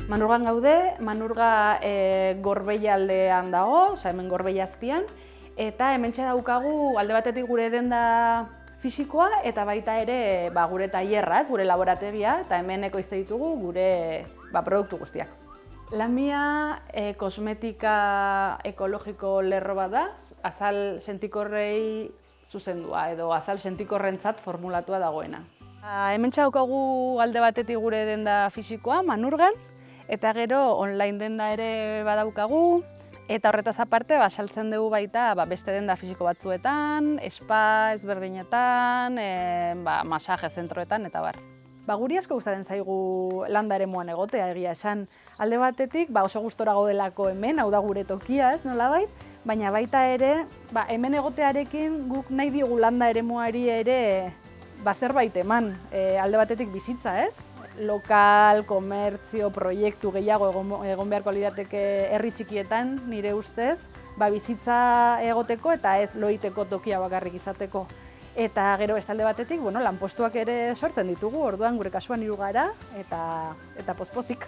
Manurgan gaude, Manurga Gorbeia aldean dago, hemen Gorbeia azpian, eta hementxe daukagu alde batetik gure denda fisikoa eta baita ere gure tailerra, gure laborategia, eta hemen ekoizte ditugu gure produktu guztiak. Lamia kosmetika ekologiko lerro bat da, azal sentikorrei zuzendua edo azal sentikorrentzat formulatua dagoena. Hementxe daukagu alde batetik gure denda fisikoa, Manurgan, eta gero online denda ere badaukagu, eta horretaz aparte saltzen dugu baita beste denda fisiko batzuetan, spa ezberdinetan, masaje zentroetan eta bar. Guri asko gustatzen zaigu landa eremuan egotea, egia esan. Alde batetik oso gustora gaudelako hemen, hau da gure tokia, ez nolabait, baina baita ere hemen egotearekin guk nahi diogu landa eremuari ere zerbait eman, alde batetik bizitza, ez? Lokal, komertzio, proiektu gehiago egon beharko lirateke herri txikietan, nire ustez, bizitza egoteko eta ez loiteko tokia bakarrik izateko. Eta gero beste alde batetik, lanpostuak ere sortzen ditugu, orduan gure kasuan 3 gara eta pozpozik.